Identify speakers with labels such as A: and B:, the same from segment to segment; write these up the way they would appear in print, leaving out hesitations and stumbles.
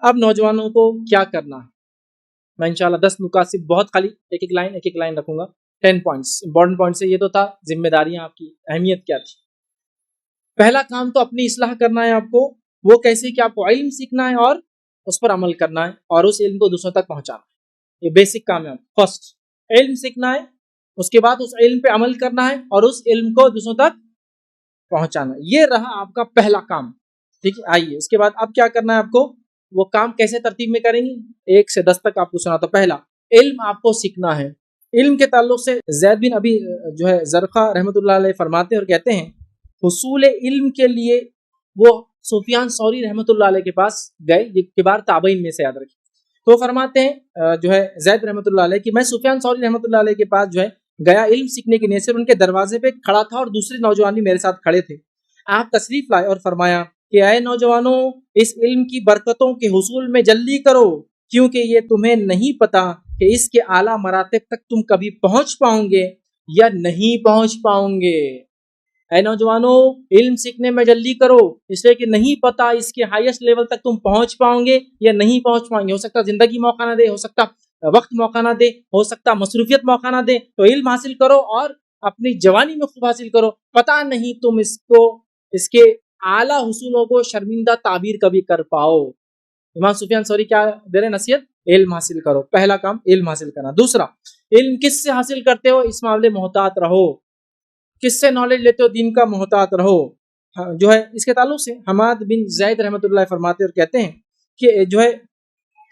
A: اب نوجوانوں کو کیا کرنا ہے، میں انشاءاللہ 10 نکات سے بہت خالی ایک ایک لائن رکھوں گا، 10 پوائنٹس امپورٹنٹ پوائنٹس ہے۔ یہ تو تھا ذمہ داریاں آپ کی اہمیت کیا تھی۔ پہلا کام تو اپنی اصلاح کرنا ہے آپ کو، وہ کیسے کہ آپ کو علم سیکھنا ہے اور اس پر عمل کرنا ہے اور اس علم کو دوسروں تک پہنچانا ہے۔ یہ بیسک کام ہے۔ فرسٹ علم سیکھنا ہے، اس کے بعد اس علم پہ عمل کرنا ہے اور اس علم کو دوسروں تک پہنچانا ہے۔ یہ رہا آپ کا پہلا کام، ٹھیک ہے۔ آئیے اس کے بعد اب کیا کرنا ہے آپ کو، وہ کام کیسے ترتیب میں کریں گے، 1 سے 10 تک آپ کو سنا۔ تو پہلا علم آپ کو سیکھنا ہے۔ علم کے تعلق سے زید بن ابی جو ہے زرقہ رحمۃ اللہ علیہ فرماتے اور کہتے ہیں، حصول علم کے لیے وہ سفیان ثوری رحمۃ اللہ علیہ کے پاس گئے، یہ کبار تابعین میں سے یاد رکھیں۔ تو فرماتے ہیں جو ہے زید رحمۃ اللہ علیہ کہ میں سفیان ثوری رحمۃ اللہ علیہ کے پاس جو ہے گیا علم سیکھنے کی نیت سے، ان کے دروازے پہ کھڑا تھا اور دوسرے نوجوان بھی میرے ساتھ کھڑے تھے۔ آپ تشریف لائے اور فرمایا کہ اے نوجوانوں، اس علم کی برکتوں کے حصول میں جلدی کرو، کیونکہ یہ تمہیں نہیں پتا کہ اس کے اعلیٰ مراتب تک تم کبھی پہنچ پاؤں گے یا نہیں پہنچ پاؤں گے۔ اے نوجوانوں، علم سیکھنے میں جلدی کرو، اس لیے کہ نہیں پتا اس کے ہائیسٹ لیول تک تم پہنچ پاؤں گے یا نہیں پہنچ پاؤں گے۔ ہو سکتا زندگی موقع نہ دے، ہو سکتا وقت موقع نہ دے، ہو سکتا مصروفیت موقع نہ دے، تو علم حاصل کرو اور اپنی جوانی میں خوب حاصل کرو۔ پتا نہیں تم اس کے اعلیٰ حصولوں کو شرمندہ تعبیر کبھی کر پاؤ۔ امام سفیان ثوری کیا دے رہے نصیحت، علم حاصل کرو۔ پہلا کام علم حاصل کرنا۔ دوسرا، علم کس سے حاصل کرتے ہو اس معاملے محتاط رہو، کس سے نالج لیتے ہو دین کا محتاط رہو۔ جو ہے اس کے تعلق سے حماد بن زید رحمۃ اللہ فرماتے اور کہتے ہیں کہ جو ہے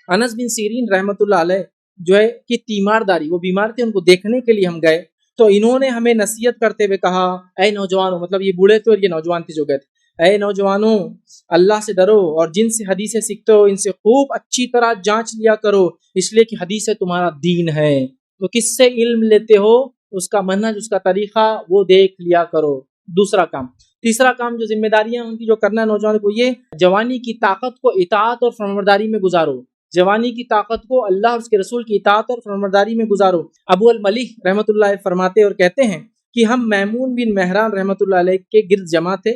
A: انس بن سیرین رحمۃ اللہ علیہ جو ہے کہ تیمارداری، وہ بیمار تھے، ان کو دیکھنے کے لیے ہم گئے تو انہوں نے ہمیں نصیحت کرتے ہوئے کہا، اے نوجوانوں، مطلب یہ بوڑھے تھے اور یہ نوجوان تھے جو گئے تھے، اے نوجوانوں، اللہ سے ڈرو اور جن سے حدیثیں سیکھتے ہو ان سے خوب اچھی طرح جانچ لیا کرو، اس لیے کہ حدیث تمہارا دین ہے۔ تو کس سے علم لیتے ہو، اس کا منہج، اس کا طریقہ وہ دیکھ لیا کرو۔ دوسرا کام۔ تیسرا کام جو ذمہ داریاں ان کی جو کرنا ہے نوجوان کو، یہ جوانی کی طاقت کو اطاعت اور فرمانبرداری میں گزارو۔ جوانی کی طاقت کو اللہ اور اس کے رسول کی اطاعت اور فرمانبرداری میں گزارو۔ ابو الملیح رحمۃ اللہ فرماتے اور کہتے ہیں کہ ہم میمون بن مہران رحمۃ اللہ علیہ کے گرد جمع تھے،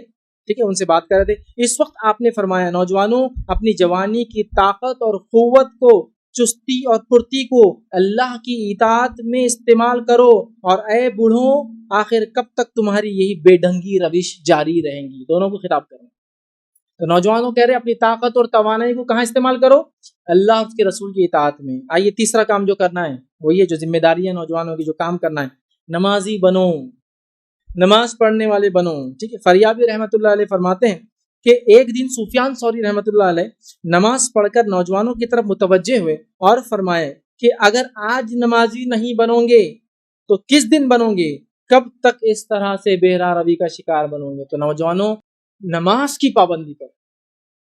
A: ٹھیک ہے، ان سے بات کر رہے تھے۔ اس وقت آپ نے فرمایا، نوجوانوں، اپنی جوانی کی طاقت اور قوت کو، چستی اور پھرتی کو اللہ کی اطاعت میں استعمال کرو، اور اے بوڑھوں، آخر کب تک تمہاری یہی بے ڈھنگی روش جاری رہیں گی۔ دونوں کو خطاب کریں۔ تو نوجوانوں کہہ رہے اپنی طاقت اور توانائی کو کہاں استعمال کرو، اللہ اور اس کے رسول کی اطاعت میں۔ آئیے تیسرا کام جو کرنا ہے وہ یہ جو ذمہ داریاں نوجوانوں کی جو کام کرنا ہے، نمازی بنو، نماز پڑھنے والے بنو، ٹھیک ہے۔ فریابی رحمۃ اللہ علیہ فرماتے ہیں کہ ایک دن سفیان ثوری رحمۃ اللہ علیہ نماز پڑھ کر نوجوانوں کی طرف متوجہ ہوئے اور فرمائے کہ اگر آج نمازی نہیں بنو گے تو کس دن بنو گے، کب تک اس طرح سے بہرا روی کا شکار بنو گے۔ تو نوجوانوں، نماز کی پابندی پر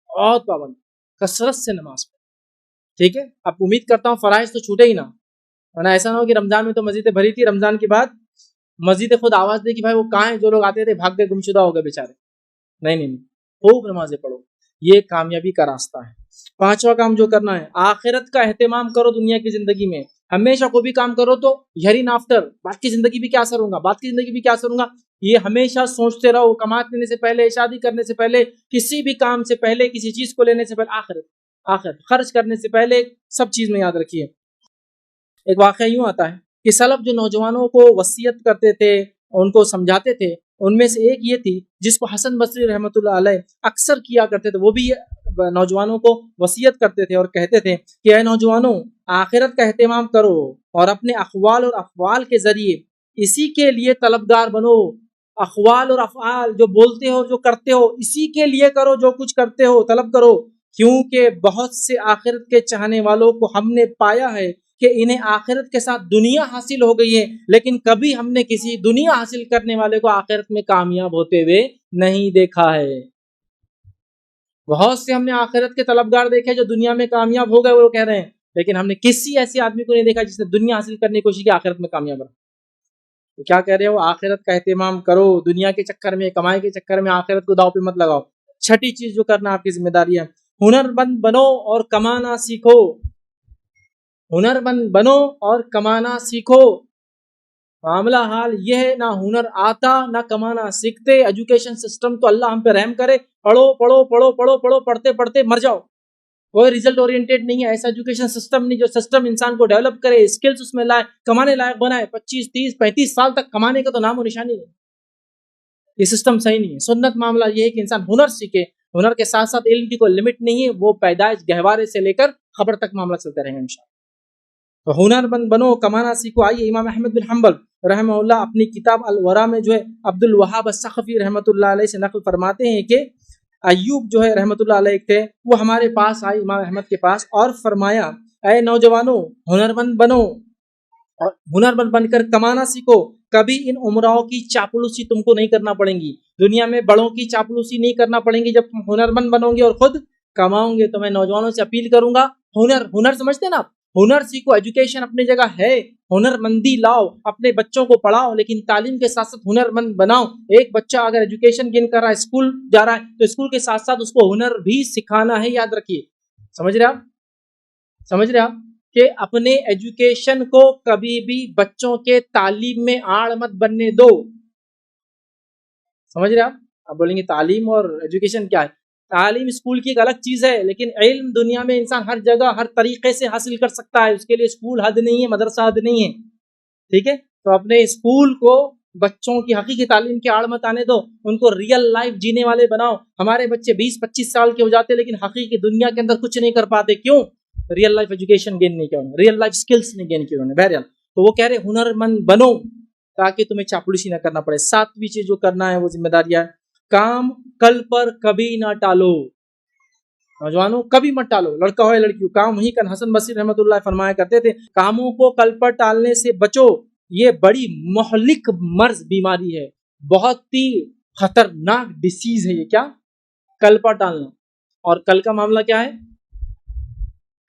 A: بہت پابندی، کثرت سے نماز پڑھ، ٹھیک ہے۔ اب امید کرتا ہوں فرائض تو چھوٹے ہی نہ، ورنہ ایسا نہ ہو کہ رمضان میں تو مسجدیں بھری تھی، رمضان کے بعد مسجد خود آواز دے کہ بھائی وہ کہاں ہیں، جو لوگ آتے تھے بھاگ گئے، گمشدہ ہو گئے بیچارے۔ نہیں، خوب نمازیں پڑھو، یہ کامیابی کا راستہ ہے۔ پانچواں کام جو کرنا ہے، آخرت کا اہتمام کرو۔ دنیا کی زندگی میں ہمیشہ کوئی بھی کام کرو تو ہیرین آفٹر، بعد کی زندگی بھی کیا اثر ہوگا، بعد کی زندگی بھی کیا اثر ہوگا، یہ ہمیشہ سوچتے رہو۔ کمانے لینے سے پہلے، شادی کرنے سے پہلے، کسی بھی کام سے پہلے، کسی چیز کو لینے سے پہلے آخرت خرچ کرنے سے پہلے سب چیز میں یاد رکھیے۔ ایک واقعہ یوں آتا ہے کہ سلف جو نوجوانوں کو وصیت کرتے تھے، ان کو سمجھاتے تھے، ان میں سے ایک یہ تھی جس کو حسن بصری رحمۃ اللہ علیہ اکثر کیا کرتے تھے۔ وہ بھی نوجوانوں کو وصیت کرتے تھے اور کہتے تھے کہ اے نوجوانوں، آخرت کا اہتمام کرو اور اپنے اقوال اور افعال کے ذریعے اسی کے لیے طلبگار بنو۔ اقوال اور افعال جو بولتے ہو، جو کرتے ہو، اسی کے لیے کرو، جو کچھ کرتے ہو طلب کرو، کیونکہ بہت سے آخرت کے چاہنے والوں کو ہم نے پایا ہے کہ انہیں آخرت کے ساتھ دنیا حاصل ہو گئی ہے، لیکن کبھی ہم نے کسی دنیا حاصل کرنے والے کو آخرت میں کامیاب ہوتے ہوئے نہیں دیکھا ہے۔ بہت سے ہم نے آخرت کے طلبگار دیکھے جو دنیا میں کامیاب ہو گئے، وہ کہہ رہے ہیں، لیکن ہم نے کسی ایسے آدمی کو نہیں دیکھا جس نے دنیا حاصل کرنے کی کوشش کی آخرت میں کامیاب رہا۔ تو کیا کہہ رہے ہو، آخرت کا اہتمام کرو، دنیا کے چکر میں، کمائی کے چکر میں آخرت کو داؤ پہ مت لگاؤ۔ چھٹی چیز جو کرنا آپ کی ذمہ داری ہے، ہنر مند بنو اور کمانا سیکھو۔ ہنر مند بنو اور کمانا سیکھو۔ معاملہ حال یہ ہے، نہ ہنر آتا نہ کمانا سیکھتے۔ ایجوکیشن سسٹم تو اللہ ہم پہ رحم کرے، پڑھو پڑھو پڑھو پڑھو پڑھو، پڑھتے پڑھتے مر جاؤ، کوئی ریزلٹ اورینٹیڈ نہیں ہے، ایسا ایجوکیشن سسٹم نہیں جو سسٹم انسان کو ڈیولپ کرے، اسکلس اس میں لائے، کمانے لائق بنائے، 25 30 35 سال تک کمانے کا تو نام و نشانی نہیں. یہ سسٹم صحیح نہیں ہے. سنت معاملہ یہ ہے کہ انسان ہنر سیکھے، ہنر کے ساتھ ساتھ علم کی کوئی لمٹ نہیں ہے، وہ پیدائش گہوارے سے لے کر خبر تک معاملہ چلتے رہیں گے انشاءاللہ. تو ہنر مند بنو، کمانا سیکھو. آئیے امام احمد بن حنبل رحمہ اللہ اپنی کتاب الورا میں جو ہے عبد الوہاب الثقفی رحمۃ اللہ علیہ سے نقل فرماتے ہیں کہ ایوب جو ہے رحمۃ اللہ علیہ تھے، وہ ہمارے پاس آئے امام احمد کے پاس اور فرمایا اے نوجوانوں ہنر مند بنو اور ہنر مند بن کر کمانا سیکھو. کبھی ان عمراؤں کی چاپلوسی تم کو نہیں کرنا پڑیں گی، دنیا میں بڑوں کی چاپلوسی نہیں کرنا پڑیں گی جب تم ہنر مند بنو گے اور خود کماؤ گے. تو میں نوجوانوں سے اپیل کروں گا، ہنر سمجھتے نا آپ، ہنر سیکھو. ایجوکیشن اپنی جگہ ہے، ہنر مندی لاؤ، اپنے بچوں کو پڑھاؤ، لیکن تعلیم کے ساتھ ساتھ ہنر مند بناؤ. ایک بچہ اگر ایجوکیشن گین کر رہا ہے، اسکول جا رہا ہے، تو اسکول کے ساتھ ساتھ اس کو ہنر بھی سکھانا ہے. یاد رکھیے، سمجھ رہے آپ کہ اپنے ایجوکیشن کو کبھی بھی بچوں کے تعلیم میں آڑ مت بننے دو. سمجھ رہے آپ بولیں گے تعلیم اور ایجوکیشن کیا ہے؟ تعلیم اسکول کی ایک الگ چیز ہے، لیکن علم دنیا میں انسان ہر جگہ ہر طریقے سے حاصل کر سکتا ہے. اس کے لیے اسکول حد نہیں ہے، مدرسہ حد نہیں ہے. ٹھیک ہے، تو اپنے اسکول کو بچوں کی حقیقی تعلیم کے آڑ مت آنے دو، ان کو ریئل لائف جینے والے بناؤ. ہمارے بچے 20-25 سال کے ہو جاتے لیکن حقیقی دنیا کے اندر کچھ نہیں کر پاتے. کیوں؟ ریئل لائف ایجوکیشن گین نہیں کیا انہوں نے، ریئل لائف سکلز نہیں گین کی انہوں نے. بہرحال تو وہ کہہ رہے ہنر مند بنو تاکہ تمہیں چاپلوسی نہ کرنا پڑے. 7ویں چیز جو کرنا ہے وہ ذمہ داریاں، کام کل پر کبھی نہ ٹالو. نوجوانوں کبھی مت ٹالو، لڑکا ہو یا لڑکی ہو، کام وہیں کرنا. حسن بصری رحمۃ اللہ فرمایا کرتے تھے کاموں کو کل پر ٹالنے سے بچو، یہ بڑی مہلک مرض بیماری ہے، بہت ہی خطرناک ڈیسیز ہے. یہ کیا؟ کل پر ٹالنا. اور کل کا معاملہ کیا ہے؟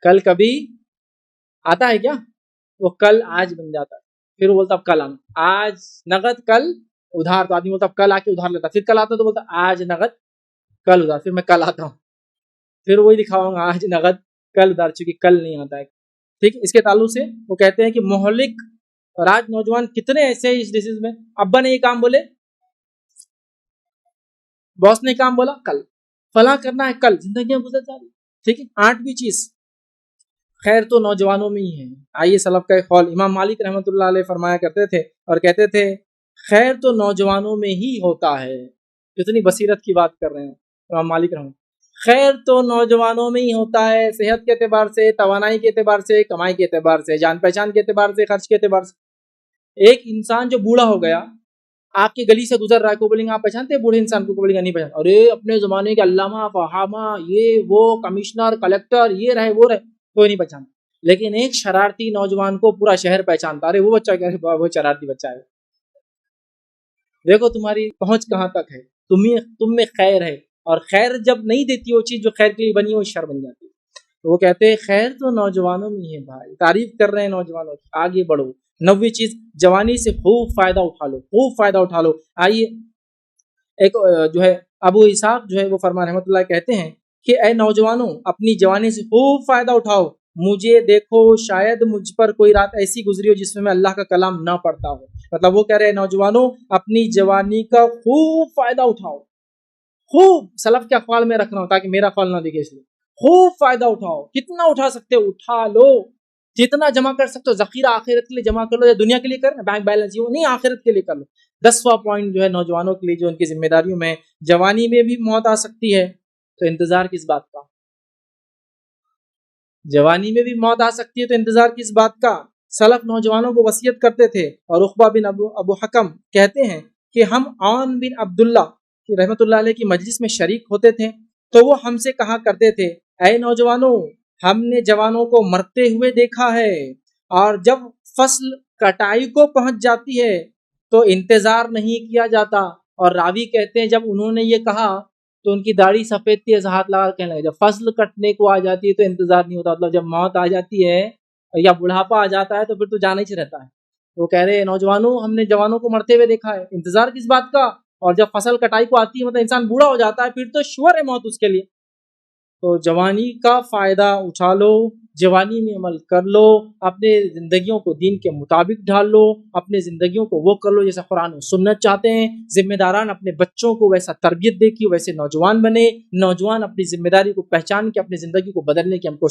A: کل کبھی آتا ہے کیا؟ وہ کل آج بن جاتا ہے. پھر وہ بولتا اب کل آنا، آج نقد کل ادھار. تو آدمی بولتا اب کل آ کے ادھار لیتا، پھر کل آتا تو بولتا آج نقد کل ادھار. پھر میں کل آتا ہوں، پھر وہی دکھاؤں گا آج نقد کل ادھار، چونکہ کل نہیں آتا ہے. ٹھیک، اس کے تعلق سے وہ کہتے ہیں کہ مہلک. اور آج نوجوان کتنے ایسے ہیں اس ڈیسیز میں، ابا نے یہ کام بولے، باس نے کام بولا، کل فلاں کرنا ہے، کل زندگیاں گزر جا رہی. ٹھیک ہے. 8ویں چیز، خیر تو نوجوانوں میں ہی ہے. آئیے سلف کا ایک قول امام مالک رحمۃ اللہ علیہ فرمایا کرتے تھے اور کہتے تھے خیر تو نوجوانوں میں ہی ہوتا ہے. کتنی بصیرت کی بات کر رہے ہیں امام مالک رحمۃ. خیر تو نوجوانوں میں ہی ہوتا ہے، صحت کے اعتبار سے، توانائی کے اعتبار سے، کمائی کے اعتبار سے، جان پہچان کے اعتبار سے، خرچ کے اعتبار سے. ایک انسان جو بوڑھا ہو گیا، آپ کی گلی سے گزر رہا ہے، کو بولیں گے آپ پہچانتے ہیں بوڑھے انسان کو بولیں گے نہیں پہچانتے. ارے اپنے زمانے کے علامہ فہامہ، یہ وہ کمشنر کلیکٹر، یہ رہے وہ رہے، کوئی نہیں پہچانتا. لیکن ایک شرارتی نوجوان کو پورا شہر پہچانتا. ارے وہ بچہ کیا ہے، وہ شرارتی بچہ ہے. دیکھو تمہاری پہنچ کہاں تک ہے، تم میں خیر ہے. اور خیر جب نہیں دیتی وہ چیز جو خیر کے لیے بنی وہ شر بن جاتی ہے. تو وہ کہتے ہیں خیر تو نوجوانوں میں ہے بھائی، تعریف کر رہے ہیں نوجوانوں کی، آگے بڑھو. 9ویں چیز، جوانی سے خوب فائدہ اٹھا لو، خوب فائدہ اٹھا لو. آئیے ایک جو ہے ابو اسحاق جو ہے وہ فرمان رحمۃ اللہ کہتے ہیں کہ اے نوجوانوں اپنی جوانی سے خوب فائدہ اٹھاؤ. مجھے دیکھو شاید مجھ پر کوئی رات ایسی گزری ہو جس میں میں اللہ کا کلام نہ پڑھتا ہو. مطلب وہ کہہ رہے ہیں نوجوانوں اپنی جوانی کا خوب فائدہ اٹھاؤ. خوب سلف کے اقوال میں رکھنا ہو تاکہ میرا قول نہ دکھے، اس لیے خوب فائدہ اٹھاؤ. کتنا اٹھا سکتے ہو اٹھا لو، جتنا جمع کر سکتے ہو. ذخیرہ آخرت کے لیے جمع کر لو، یا دنیا کے لیے کرنا بینک بیلنس یہ نہیں، آخرت کے لیے کر لو. 10واں پوائنٹ جو ہے نوجوانوں کے لیے جو ان کی ذمہ داریوں میں، جوانی میں بھی موت آ سکتی ہے تو انتظار کس بات کا؟ جوانی میں بھی موت آ سکتی ہے تو انتظار کس بات کا؟ سلف نوجوانوں کو وصیت کرتے تھے. اور عقبہ بن ابو حکم کہتے ہیں کہ ہم عون بن عبداللہ رحمۃ اللہ علیہ کی مجلس میں شریک ہوتے تھے تو وہ ہم سے کہا کرتے تھے اے نوجوانوں ہم نے جوانوں کو مرتے ہوئے دیکھا ہے، اور جب فصل کٹائی کو پہنچ جاتی ہے تو انتظار نہیں کیا جاتا. اور راوی کہتے ہیں جب انہوں نے یہ کہا تو ان کی داڑھی سفید تھی، ایسا ہاتھ لگا کہنے لگے جب فصل کٹنے کو آ جاتی ہے تو انتظار نہیں ہوتا. مطلب جب موت آ جاتی ہے یا بڑھاپا آ جاتا ہے تو پھر تو جانا ہی رہتا ہے. وہ کہہ رہے ہیں نوجوانوں ہم نے جوانوں کو مرتے ہوئے دیکھا ہے، انتظار کس بات کا؟ اور جب فصل کٹائی کو آتی ہے مطلب انسان بوڑھا ہو جاتا ہے پھر تو شور ہے موت اس کے لیے. تو جوانی کا فائدہ اٹھا لو، جوانی میں عمل کر لو، اپنے زندگیوں کو دین کے مطابق ڈھال لو، اپنے زندگیوں کو وہ کر لو جیسا قرآن و سنت چاہتے ہیں۔ ذمہ داران اپنے بچوں کو ویسا تربیت دے کہ ویسے نوجوان بنے، نوجوان اپنی ذمہ داری کو پہچان کے اپنی زندگی کو بدلنے کی ہم کوشش